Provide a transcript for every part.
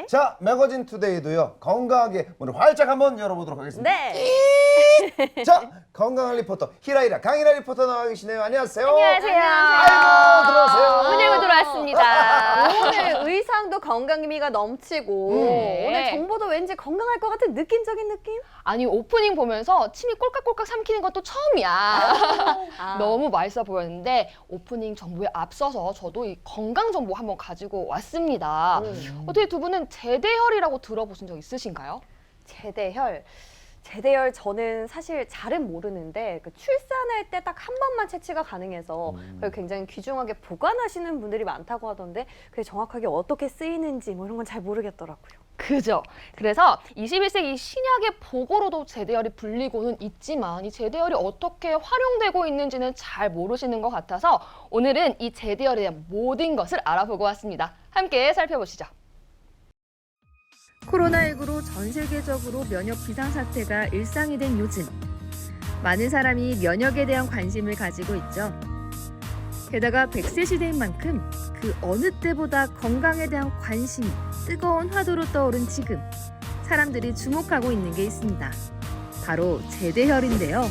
자, 매거진 투데이도요. 건강하게 문을 활짝 한번 열어보도록 하겠습니다. 네. 자, 건강한 리포터 히라이라 강희라 리포터 나와 계시네요. 안녕하세요. 안녕하세요. 아이고, 들어오세요. 문 열고 들어왔습니다. 오늘 의상도 건강미가 넘치고 네. 오늘 정보도 왠지 건강할 것 같은 느낌적인 느낌? 아니 오프닝 보면서 침이 꼴깍꼴깍 삼키는 것도 처음이야. 아. 너무 맛있어 보였는데 오프닝 정보에 앞서서 저도 이 건강 정보 한번 가지고 왔습니다. 어떻게 두 분은 제대혈이라고 들어보신 적 있으신가요? 제대혈 저는 사실 잘은 모르는데 그 출산할 때 딱 한 번만 채취가 가능해서 그걸 굉장히 귀중하게 보관하시는 분들이 많다고 하던데 그게 정확하게 어떻게 쓰이는지 뭐 이런 건 잘 모르겠더라고요. 그죠. 그래서 21세기 신약의 보고로도 제대혈이 불리고는 있지만 이 제대혈이 어떻게 활용되고 있는지는 잘 모르시는 것 같아서 오늘은 이 제대혈에 대한 모든 것을 알아보고 왔습니다. 함께 살펴보시죠. 코로나19로 전 세계적으로 면역 비상사태가 일상이 된 요즘, 많은 사람이 면역에 대한 관심을 가지고 있죠. 게다가 100세 시대인 만큼 그 어느 때보다 건강에 대한 관심이 뜨거운 화두로 떠오른 지금, 사람들이 주목하고 있는 게 있습니다. 바로 제대혈인데요.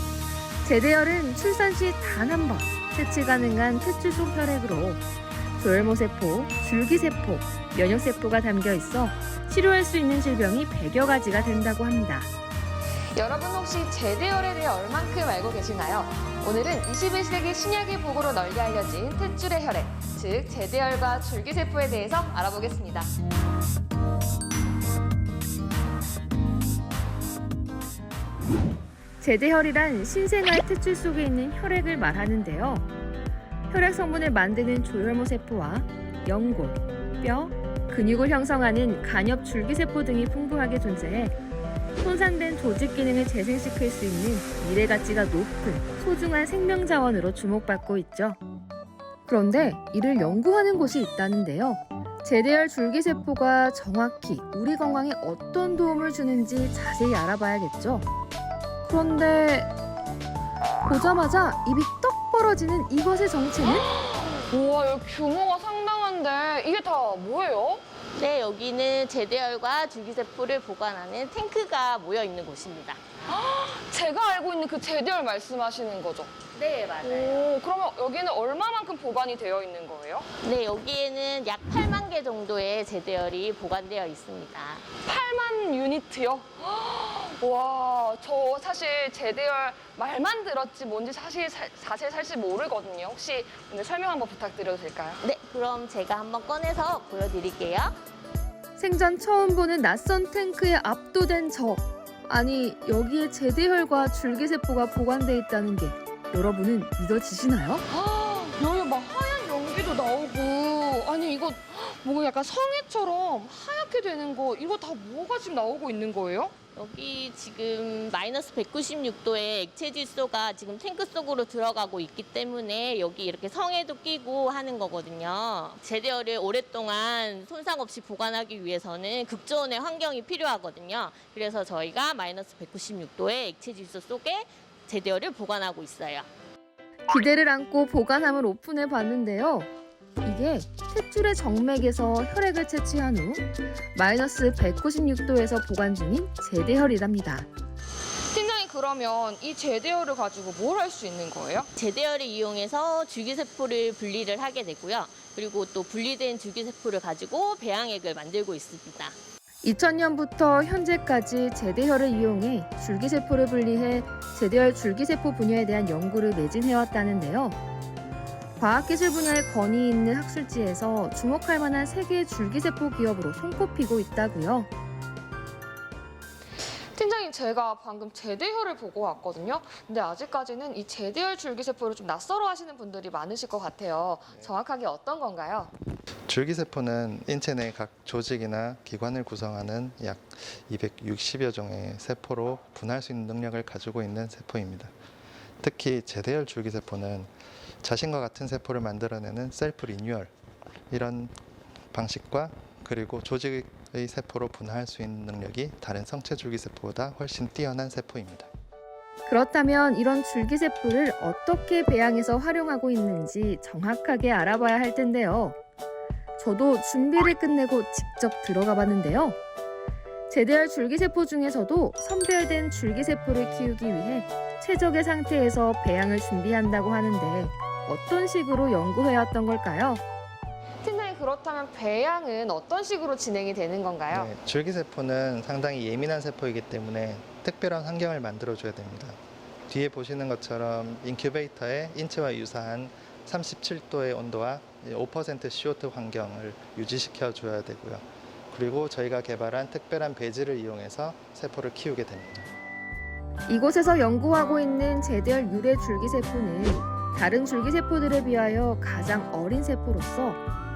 제대혈은 출산 시 단 한 번 채취 가능한 탯줄 속 혈액으로 조혈모세포, 줄기세포, 면역세포가 담겨 있어 치료할 수 있는 질병이 100여 가지가 된다고 합니다. 여러분 혹시 제대혈에 대해 얼만큼 알고 계시나요? 오늘은 21세기 신약의 보고로 널리 알려진 탯줄의 혈액, 즉 제대혈과 줄기세포에 대해서 알아보겠습니다. 제대혈이란 신생아의 탯줄 속에 있는 혈액을 말하는데요. 혈액 성분을 만드는 조혈모세포와 연골, 뼈, 근육을 형성하는 간엽 줄기세포 등이 풍부하게 존재해 손상된 조직 기능을 재생시킬 수 있는 미래 가치가 높은 소중한 생명 자원으로 주목받고 있죠. 그런데 이를 연구하는 곳이 있다는데요. 제대혈 줄기세포가 정확히 우리 건강에 어떤 도움을 주는지 자세히 알아봐야겠죠. 그런데 보자마자 입이 떡 벌어지는 이것의 정체는? 우와, 여기 규모가 상당한데 이게 다 뭐예요? 네, 여기는 제대혈과 줄기세포를 보관하는 탱크가 모여 있는 곳입니다. 제가 알고 있는 그 제대혈 말씀하시는 거죠? 네, 맞아요. 오, 그러면 여기는 얼마만큼 보관이 되어 있는 거예요? 네, 여기에는 약 8만 개 정도의 제대혈이 보관되어 있습니다. 8만 유니트요? 와, 저 사실 제대혈 말만 들었지 뭔지 사실 모르거든요. 혹시 오늘 설명 한번 부탁드려도 될까요? 네, 그럼 제가 한번 꺼내서 보여드릴게요. 생전 처음 보는 낯선 탱크에 압도된 저. 아니, 여기에 제대혈과 줄기세포가 보관돼 있다는 게 여러분은 믿어지시나요? 여기 막 하얀 연기도 나오고 아니 이거 뭔가 약간 성에처럼 하얗게 되는 거 이거 다 뭐가 지금 나오고 있는 거예요? 여기 지금 마이너스 196도의 액체 질소가 지금 탱크 속으로 들어가고 있기 때문에 여기 이렇게 성에도 끼고 하는 거거든요. 제대혈을 오랫동안 손상 없이 보관하기 위해서는 극저온의 환경이 필요하거든요. 그래서 저희가 마이너스 196도의 액체 질소 속에 제대혈을 보관하고 있어요. 기대를 안고 보관함을 오픈해 봤는데요. 이게 탯줄의 정맥에서 혈액을 채취한 후 마이너스 196도에서 보관 중인 제대혈이랍니다. 팀장님 그러면 이 제대혈을 가지고 뭘 할 수 있는 거예요? 제대혈을 이용해서 줄기세포를 분리를 하게 되고요. 그리고 또 분리된 줄기세포를 가지고 배양액을 만들고 있습니다. 2000년부터 현재까지 제대혈을 이용해 줄기세포를 분리해 제대혈 줄기세포 분야에 대한 연구를 매진해왔다는데요. 과학기술 분야에 권위 있는 학술지에서 주목할 만한 세계 줄기세포 기업으로 손꼽히고 있다고요. 팀장님 제가 방금 제대혈을 보고 왔거든요. 근데 아직까지는 이 제대혈 줄기세포를 좀 낯설어 하시는 분들이 많으실 것 같아요. 정확하게 어떤 건가요? 줄기세포는 인체 내 각 조직이나 기관을 구성하는 약 260여 종의 세포로 분할 수 있는 능력을 가지고 있는 세포입니다. 특히 제대혈 줄기세포는 자신과 같은 세포를 만들어내는 셀프 리뉴얼 이런 방식과 그리고 조직의 세포로 분할할 수 있는 능력이 다른 성체 줄기세포보다 훨씬 뛰어난 세포입니다. 그렇다면 이런 줄기세포를 어떻게 배양해서 활용하고 있는지 정확하게 알아봐야 할 텐데요. 저도 준비를 끝내고 직접 들어가 봤는데요. 재대열 줄기세포 중에서도 선별된 줄기세포를 키우기 위해 최적의 상태에서 배양을 준비한다고 하는데 어떤 식으로 연구해왔던 걸까요? 팀장님, 그렇다면 배양은 어떤 식으로 진행이 되는 건가요? 네, 줄기세포는 상당히 예민한 세포이기 때문에 특별한 환경을 만들어줘야 됩니다. 뒤에 보시는 것처럼 인큐베이터에 인체와 유사한 37도의 온도와 5% CO2 환경을 유지시켜 줘야 되고요. 그리고 저희가 개발한 특별한 배지를 이용해서 세포를 키우게 됩니다. 이곳에서 연구하고 있는 재대열 유래 줄기세포는 다른 줄기세포들에 비하여 가장 어린 세포로서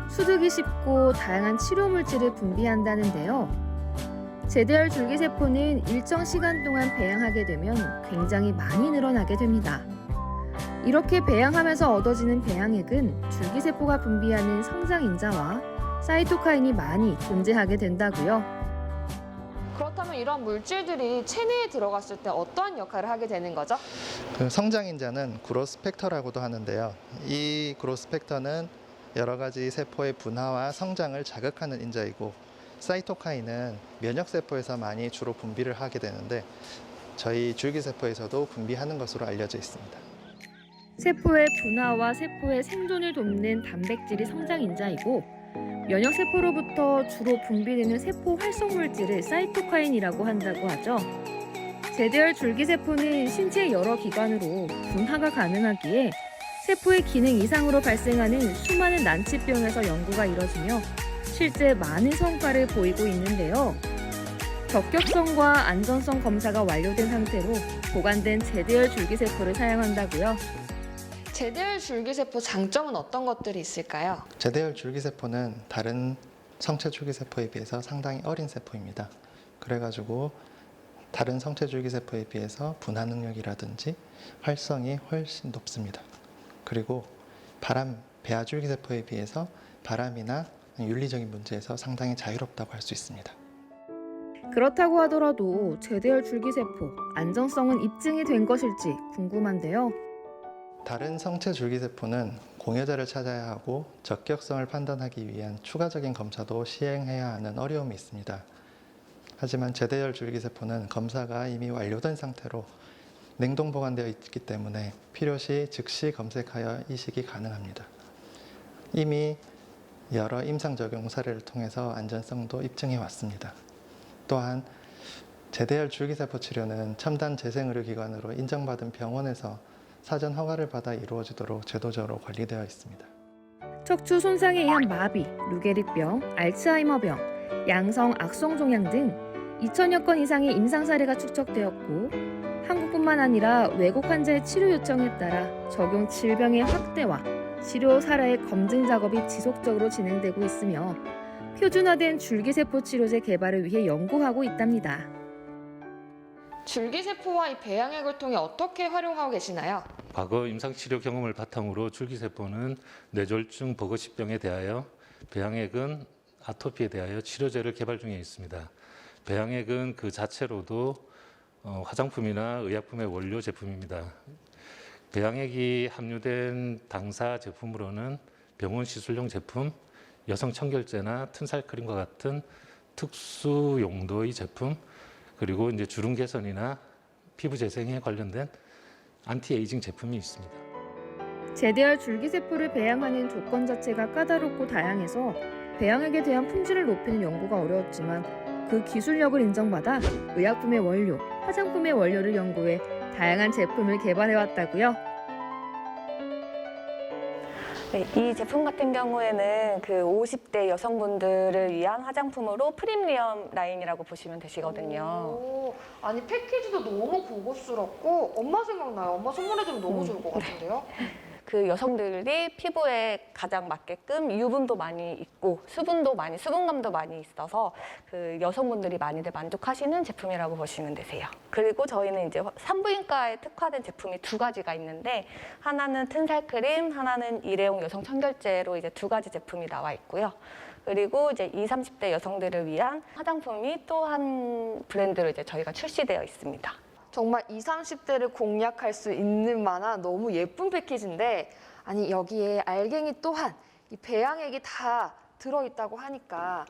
수두기 쉽고 다양한 치료물질을 분비한다는데요. 재대열 줄기세포는 일정 시간 동안 배양하게 되면 굉장히 많이 늘어나게 됩니다. 이렇게 배양하면서 얻어지는 배양액은 줄기세포가 분비하는 성장인자와 사이토카인이 많이 존재하게 된다고요. 그렇다면 이런 물질들이 체내에 들어갔을 때 어떠한 역할을 하게 되는 거죠? 그 성장인자는 그로스 팩터라고도 하는데요. 이 그로스 팩터는 여러 가지 세포의 분화와 성장을 자극하는 인자이고, 사이토카인은 면역세포에서 많이 주로 분비를 하게 되는데 저희 줄기세포에서도 분비하는 것으로 알려져 있습니다. 세포의 분화와 세포의 생존을 돕는 단백질이 성장인자이고, 면역세포로부터 주로 분비되는 세포 활성물질을 사이토카인이라고 한다고 하죠. 재대열 줄기세포는 신체의 여러 기관으로 분화가 가능하기에 세포의 기능 이상으로 발생하는 수많은 난치병에서 연구가 이뤄지며 실제 많은 성과를 보이고 있는데요. 적격성과 안전성 검사가 완료된 상태로 보관된 재대열 줄기세포를 사용한다고요. 재대열 줄기세포 장점은 어떤 것들이 있을까요? 재대열 줄기세포는 다른 성체 줄기세포에 비해서 상당히 어린 세포입니다. 그래가지고 다른 성체 줄기세포에 비해서 분화 능력이라든지 활성이 훨씬 높습니다. 그리고 배아 줄기세포에 비해서 바람이나 윤리적인 문제에서 상당히 자유롭다고 할 수 있습니다. 그렇다고 하더라도 재대열 줄기세포 안전성은 입증이 된 것일지 궁금한데요. 다른 성체 줄기세포는 공여자를 찾아야 하고 적격성을 판단하기 위한 추가적인 검사도 시행해야 하는 어려움이 있습니다. 하지만 재대열 줄기세포는 검사가 이미 완료된 상태로 냉동 보관되어 있기 때문에 필요시 즉시 검색하여 이식이 가능합니다. 이미 여러 임상적용 사례를 통해서 안전성도 입증해 왔습니다. 또한 재대열 줄기세포 치료는 첨단 재생의료기관으로 인정받은 병원에서 사전 허가를 받아 이루어지도록 제도적으로 관리되어 있습니다. 척추 손상에 의한 마비, 루게릭병, 알츠하이머병, 양성 악성종양 등 2,000여 건 이상의 임상 사례가 축적되었고, 한국뿐만 아니라 외국 환자의 치료 요청에 따라 적용 질병의 확대와 치료 사례의 검증 작업이 지속적으로 진행되고 있으며 표준화된 줄기세포 치료제 개발을 위해 연구하고 있답니다. 줄기세포와 이 배양액을 통해 어떻게 활용하고 계시나요? 과거 임상치료 경험을 바탕으로 줄기세포는 뇌졸중 버거시병에 대하여, 배양액은 아토피에 대하여 치료제를 개발 중에 있습니다. 배양액은 그 자체로도 화장품이나 의약품의 원료 제품입니다. 배양액이 함유된 당사 제품으로는 병원 시술용 제품, 여성 청결제나 튼살크림과 같은 특수 용도의 제품, 그리고 이제 주름 개선이나 피부 재생에 관련된 안티에이징 제품이 있습니다. 재대열 줄기세포를 배양하는 조건 자체가 까다롭고 다양해서 배양액에 대한 품질을 높이는 연구가 어려웠지만 그 기술력을 인정받아 의약품의 원료, 화장품의 원료를 연구해 다양한 제품을 개발해왔다고요. 네, 이 제품 같은 경우에는 그 50대 여성분들을 위한 화장품으로 프리미엄 라인이라고 보시면 되시거든요. 오, 아니 패키지도 너무 고급스럽고 엄마 생각나요. 엄마 선물해주면 너무 좋을 것 같은데요. 그 여성들이 피부에 가장 맞게끔 유분도 많이 있고 수분감도 많이 있어서 그 여성분들이 많이들 만족하시는 제품이라고 보시면 되세요. 그리고 저희는 이제 산부인과에 특화된 제품이 두 가지가 있는데, 하나는 튼살크림, 하나는 일회용 여성 청결제로 이제 두 가지 제품이 나와 있고요. 그리고 이제 20, 30대 여성들을 위한 화장품이 또 한 브랜드로 이제 저희가 출시되어 있습니다. 정말 20, 30대를 공략할 수 있는 만한 너무 예쁜 패키지인데, 아니 여기에 알갱이 또한 이 배양액이 다 들어있다고 하니까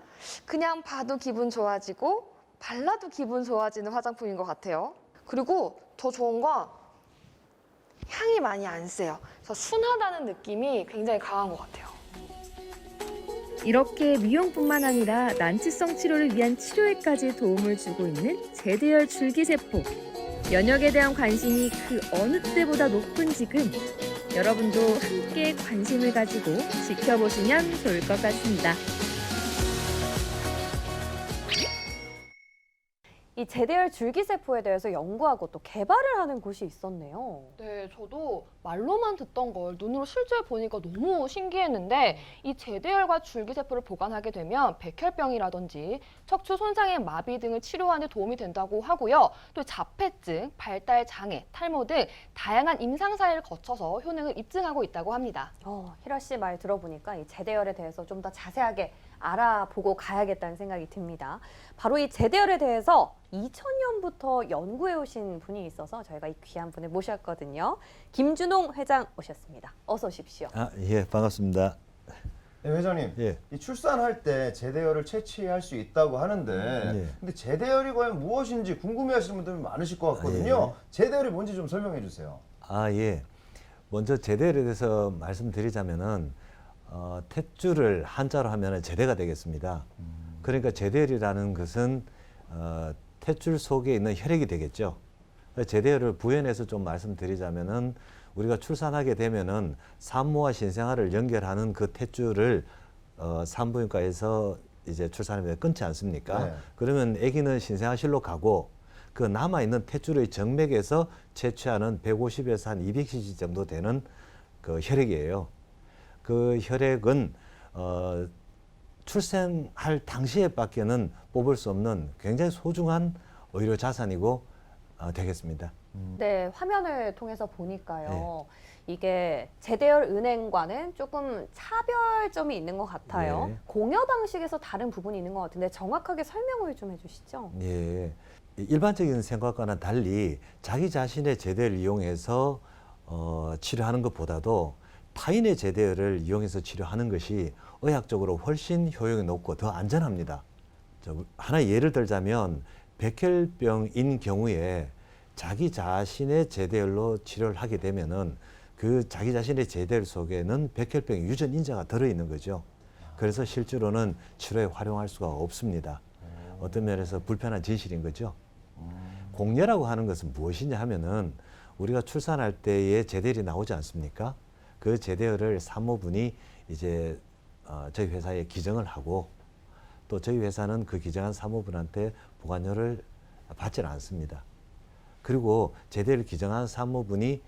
그냥 봐도 기분 좋아지고 발라도 기분 좋아지는 화장품인 것 같아요. 그리고 더 좋은 건 향이 많이 안 세요. 그래서 순하다는 느낌이 굉장히 강한 것 같아요. 이렇게 미용뿐만 아니라 난치성 치료를 위한 치료에까지 도움을 주고 있는 제대열 줄기세포. 면역에 대한 관심이 그 어느 때보다 높은 지금 여러분도 함께 관심을 가지고 지켜보시면 좋을 것 같습니다. 이 제대열 줄기세포에 대해서 연구하고 또 개발을 하는 곳이 있었네요. 네, 저도 말로만 듣던 걸 눈으로 실제 보니까 너무 신기했는데 이 제대열과 줄기세포를 보관하게 되면 백혈병이라든지 척추 손상의 마비 등을 치료하는 데 도움이 된다고 하고요. 또 자폐증, 발달 장애, 탈모 등 다양한 임상 사례를 거쳐서 효능을 입증하고 있다고 합니다. 희라 씨 말 들어보니까 이 제대열에 대해서 좀 더 자세하게 알아보고 가야겠다는 생각이 듭니다. 바로 이 제대열에 대해서 2000년부터 연구해 오신 분이 있어서 저희가 이 귀한 분을 모셨거든요. 김준홍 회장 오셨습니다. 어서 오십시오. 예, 반갑습니다. 네, 회장님, 예. 이 출산할 때 제대열을 채취할 수 있다고 하는데, 예. 근데 제대열이 과연 무엇인지 궁금해하시는 분들이 많으실 것 같거든요. 제대열이 뭔지 좀 설명해 주세요. 예. 먼저 제대열에 대해서 말씀드리자면은 탯줄을 한자로 하면은 제대가 되겠습니다. 그러니까 제대열이라는 것은 탯줄 속에 있는 혈액이 되겠죠. 제대열을 부연해서 좀 말씀드리자면은 우리가 출산하게 되면은 산모와 신생아를 연결하는 그 탯줄을 산부인과에서 이제 출산하면 끊지 않습니까? 네. 그러면 아기는 신생아실로 가고 그 남아있는 탯줄의 정맥에서 채취하는 150에서 한 200cc 정도 되는 그 혈액이에요. 그 혈액은 출생할 당시에밖에는 뽑을 수 없는 굉장히 소중한 의료 자산이고 되겠습니다. 네, 화면을 통해서 보니까요. 네. 이게 제대열 은행과는 조금 차별점이 있는 것 같아요. 네. 공여 방식에서 다른 부분이 있는 것 같은데 정확하게 설명을 좀 해주시죠. 예. 일반적인 생각과는 달리 자기 자신의 제대를 이용해서 치료하는 것보다도 타인의 제대를 이용해서 치료하는 것이 의학적으로 훨씬 효용이 높고 더 안전합니다. 하나의 예를 들자면 백혈병인 경우에 자기 자신의 제대열로 치료를 하게 되면은 그 자기 자신의 제대열 속에는 백혈병 유전 인자가 들어있는 거죠. 그래서 실제로는 치료에 활용할 수가 없습니다. 어떤 면에서 불편한 진실인 거죠. 공여라고 하는 것은 무엇이냐 하면은 우리가 출산할 때의 제대열이 나오지 않습니까? 그 제대열을 산모분이 이제 저희 회사에 기증을 하고 또 저희 회사는 그 기증한 산모분한테 보관료를 받지 않습니다. 그리고 제대를 기증한 산모분이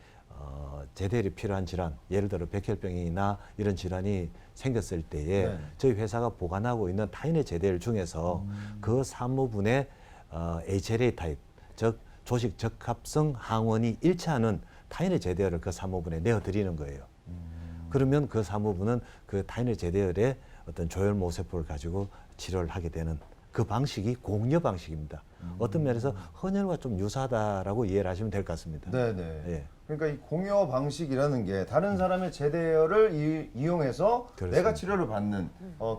제대열이 필요한 질환, 예를 들어 백혈병이나 이런 질환이 생겼을 때에 네. 저희 회사가 보관하고 있는 타인의 제대열 중에서 그 산모분의 HLA 타입, 즉 조직 적합성 항원이 일치하는 타인의 제대열을 그 산모분에 내어드리는 거예요. 그러면 그 산모분은 그 타인의 제대열의 어떤 조혈모 세포를 가지고 치료를 하게 되는 그 방식이 공여 방식입니다. 어떤 면에서 헌혈과 좀 유사하다라고 이해를 하시면 될 것 같습니다. 네네. 예. 그러니까 이 공여 방식이라는 게 다른 사람의 제대열을 이용해서 그렇습니다. 내가 치료를 받는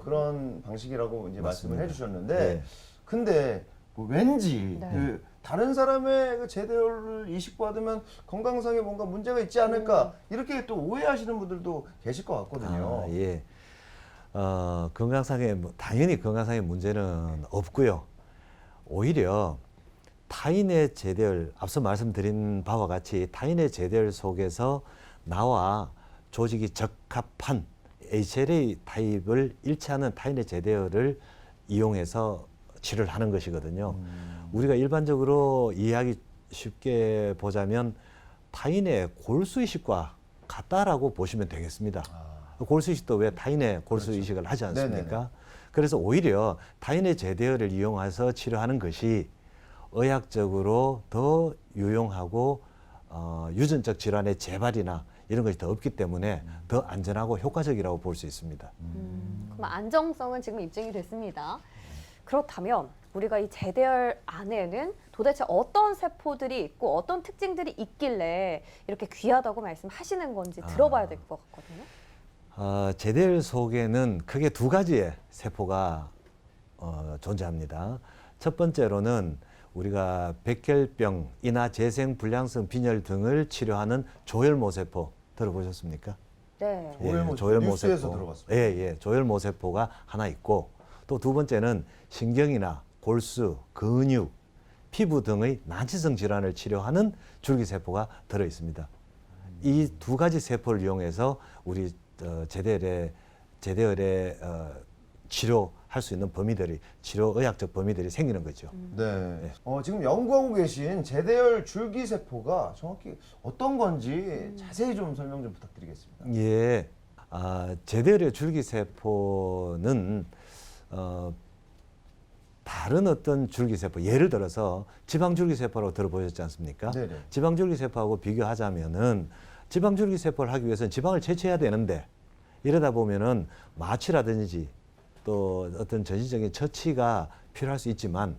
그런 방식이라고 이제 말씀을 맞습니다. 해주셨는데, 네. 근데 뭐 왠지 네. 그 다른 사람의 그 제대열을 이식받으면 건강상에 뭔가 문제가 있지 않을까 이렇게 또 오해하시는 분들도 계실 것 같거든요. 예. 건강상의 당연히 건강상의 문제는 없고요. 오히려 타인의 제대열, 앞서 말씀드린 바와 같이 타인의 제대열 속에서 나와 조직이 적합한 HLA 타입을 일치하는 타인의 제대열을 이용해서 치료를 하는 것이거든요. 우리가 일반적으로 이해하기 쉽게 보자면 타인의 골수이식과 같다라고 보시면 되겠습니다. 골수이식도 왜 타인의 골수이식을 하지 않습니까? 네네네. 그래서 오히려 타인의 제대열을 이용해서 치료하는 것이 의학적으로 더 유용하고 유전적 질환의 재발이나 이런 것이 더 없기 때문에 더 안전하고 효과적이라고 볼 수 있습니다. 그럼 안정성은 지금 입증이 됐습니다. 그렇다면 우리가 이 제대열 안에는 도대체 어떤 세포들이 있고 어떤 특징들이 있길래 이렇게 귀하다고 말씀하시는 건지 들어봐야 될 것 같거든요. 제대열 속에는 크게 두 가지의 세포가 존재합니다. 첫 번째로는 우리가 백혈병, 인하 재생 불량성 빈혈 등을 치료하는 조혈모세포 들어보셨습니까? 네. 뉴스에서 들어봤습니다. 예, 조혈모세포가 하나 있고 또 두 번째는 신경이나 골수, 근육, 피부 등의 난치성 질환을 치료하는 줄기세포가 들어 있습니다. 이 두 가지 세포를 이용해서 우리 제대열의 치료할 수 있는 범위들이 치료의학적 범위들이 생기는 거죠. 네. 지금 연구하고 계신 제대열 줄기세포가 정확히 어떤 건지 자세히 좀 설명 좀 부탁드리겠습니다. 예, 제대열의 줄기세포는 다른 어떤 줄기세포, 예를 들어서 지방줄기세포라고 들어보셨지 않습니까? 네네. 지방줄기세포하고 비교하자면은 지방줄기세포를 하기 위해서는 지방을 채취해야 되는데 이러다 보면은 마취라든지 또 어떤 전신적인 처치가 필요할 수 있지만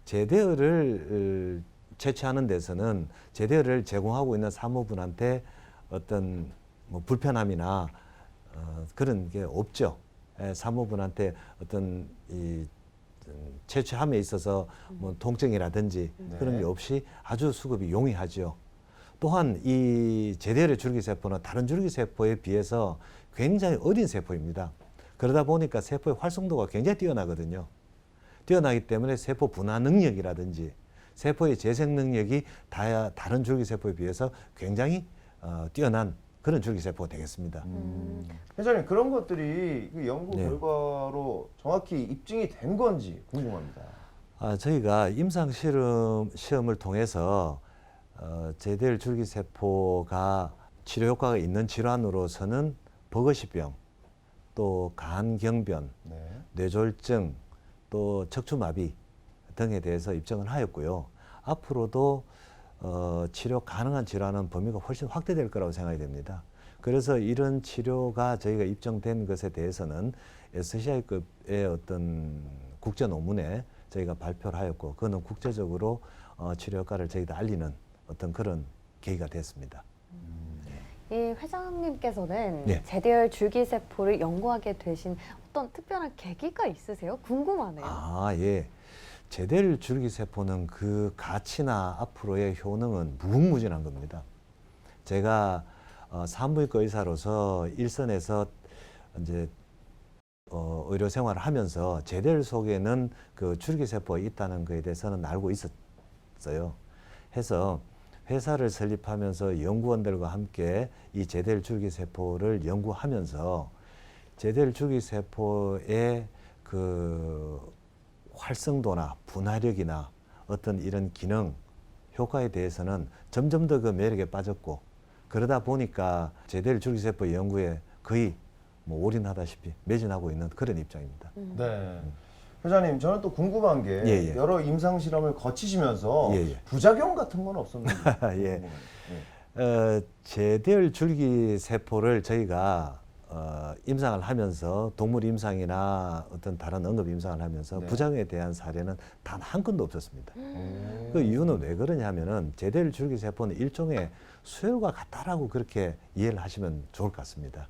제대열을 채취하는 데서는 제대열을 제공하고 있는 사무분한테 어떤 뭐 불편함이나 그런 게 없죠. 사무분한테 어떤 이 채취함에 있어서 뭐 통증이라든지 그런 게 없이 아주 수급이 용이하죠. 또한 이 제대열의 줄기세포는 다른 줄기세포에 비해서 굉장히 어린 세포입니다. 그러다 보니까 세포의 활성도가 굉장히 뛰어나거든요. 뛰어나기 때문에 세포 분화 능력이라든지 세포의 재생 능력이 다른 줄기세포에 비해서 굉장히 뛰어난 그런 줄기세포가 되겠습니다. 회장님, 그런 것들이 그 연구 네. 결과로 정확히 입증이 된 건지 궁금합니다. 저희가 임상 시험을 통해서 제대열 줄기세포가 치료 효과가 있는 질환으로서는 버거시병, 또 간경변, 네. 뇌졸중, 또 척추마비 등에 대해서 입증을 하였고요. 앞으로도 치료 가능한 질환은 범위가 훨씬 확대될 거라고 생각이 됩니다. 그래서 이런 치료가 저희가 입증된 것에 대해서는 SCI급의 어떤 국제 논문에 저희가 발표를 하였고, 그거는 국제적으로 치료 효과를 저희가 알리는 어떤 그런 계기가 됐습니다. 이 회장님께서는 네. 제대열 줄기세포를 연구하게 되신 어떤 특별한 계기가 있으세요? 궁금하네요. 예. 제대열 줄기세포는 그 가치나 앞으로의 효능은 무궁무진한 겁니다. 제가 산부인과 의사로서 일선에서 이제 의료 생활을 하면서 제대열 속에는 그 줄기세포가 있다는 것에 대해서는 알고 있었어요. 해서 회사를 설립하면서 연구원들과 함께 이 제대열 줄기세포를 연구하면서 제대열 줄기세포의 그 활성도나 분화력이나 어떤 이런 기능, 효과에 대해서는 점점 더 그 매력에 빠졌고, 그러다 보니까 제대열 줄기세포 연구에 거의 뭐 올인하다시피 매진하고 있는 그런 입장입니다. 네. 회장님, 저는 또 궁금한 게 예. 여러 임상 실험을 거치시면서 예. 부작용 같은 건 없었는지. 예. 제대열 줄기세포를 저희가 임상을 하면서 동물 임상이나 어떤 다른 응급 임상을 하면서 네. 부작용에 대한 사례는 단 한 건도 없었습니다. 그 이유는 왜 그러냐면은 제대열 줄기세포는 일종의 수혈과 같다라고 그렇게 이해를 하시면 좋을 것 같습니다.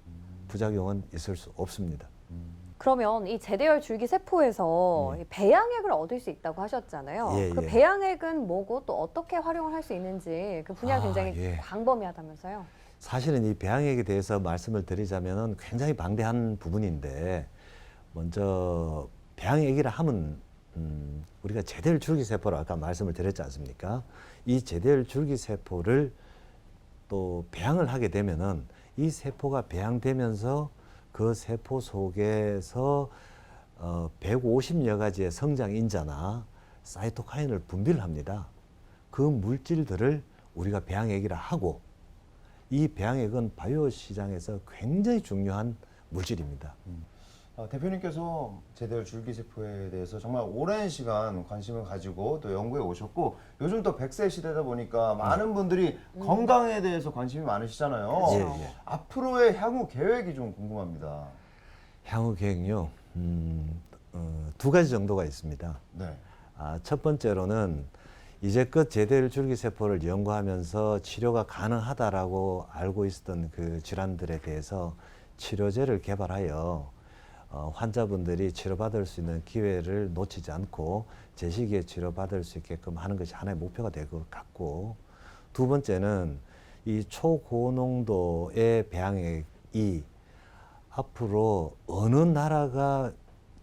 부작용은 있을 수 없습니다. 그러면 이 제대열 줄기세포에서 이 배양액을 얻을 수 있다고 하셨잖아요. 예, 그 예. 배양액은 뭐고 또 어떻게 활용을 할 수 있는지 그 분야가 굉장히 예. 광범위하다면서요. 사실은 이 배양액에 대해서 말씀을 드리자면은 굉장히 방대한 부분인데, 먼저 배양액이라 하면 우리가 제대열 줄기세포를 아까 말씀을 드렸지 않습니까? 이 제대열 줄기세포를 또 배양을 하게 되면은 이 세포가 배양되면서 그 세포 속에서 150여 가지의 성장 인자나 사이토카인을 분비를 합니다. 그 물질들을 우리가 배양액이라 하고, 이 배양액은 바이오 시장에서 굉장히 중요한 물질입니다. 대표님께서 제대열 줄기세포에 대해서 정말 오랜 시간 관심을 가지고 또 연구해 오셨고, 요즘 또 100세 시대다 보니까 많은 분들이 건강에 대해서 관심이 많으시잖아요. 예, 예. 앞으로의 향후 계획이 좀 궁금합니다. 향후 계획요, 두 가지 정도가 있습니다. 네. 첫 번째로는 이제껏 제대열 줄기세포를 연구하면서 치료가 가능하다라고 알고 있었던 그 질환들에 대해서 치료제를 개발하여 환자분들이 치료받을 수 있는 기회를 놓치지 않고 제 시기에 치료받을 수 있게끔 하는 것이 하나의 목표가 될 것 같고, 두 번째는 이 초고농도의 배양액이 앞으로 어느 나라가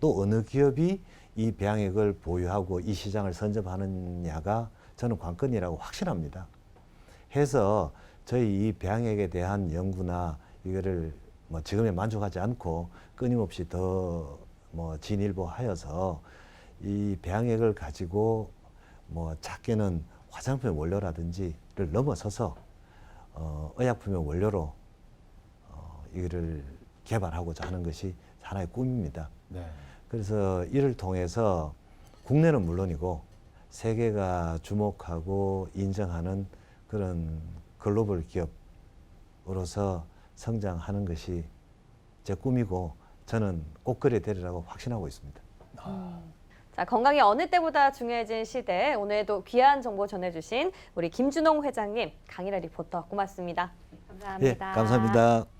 또 어느 기업이 이 배양액을 보유하고 이 시장을 선점하느냐가 저는 관건이라고 확신합니다. 해서 저희 이 배양액에 대한 연구나 이거를 뭐 지금에 만족하지 않고 끊임없이 더 뭐 진일보하여서 이 배양액을 가지고 뭐 작게는 화장품의 원료라든지를 넘어서서 의약품의 원료로 이거를 개발하고자 하는 것이 하나의 꿈입니다. 네. 그래서 이를 통해서 국내는 물론이고 세계가 주목하고 인정하는 그런 글로벌 기업으로서 성장하는 것이 제 꿈이고 저는 꼭 그래 되리라고 확신하고 있습니다. 자, 건강이 어느 때보다 중요해진 시대, 오늘도 귀한 정보 전해주신 우리 김준홍 회장님, 강일아 리포터 고맙습니다. 예, 감사합니다.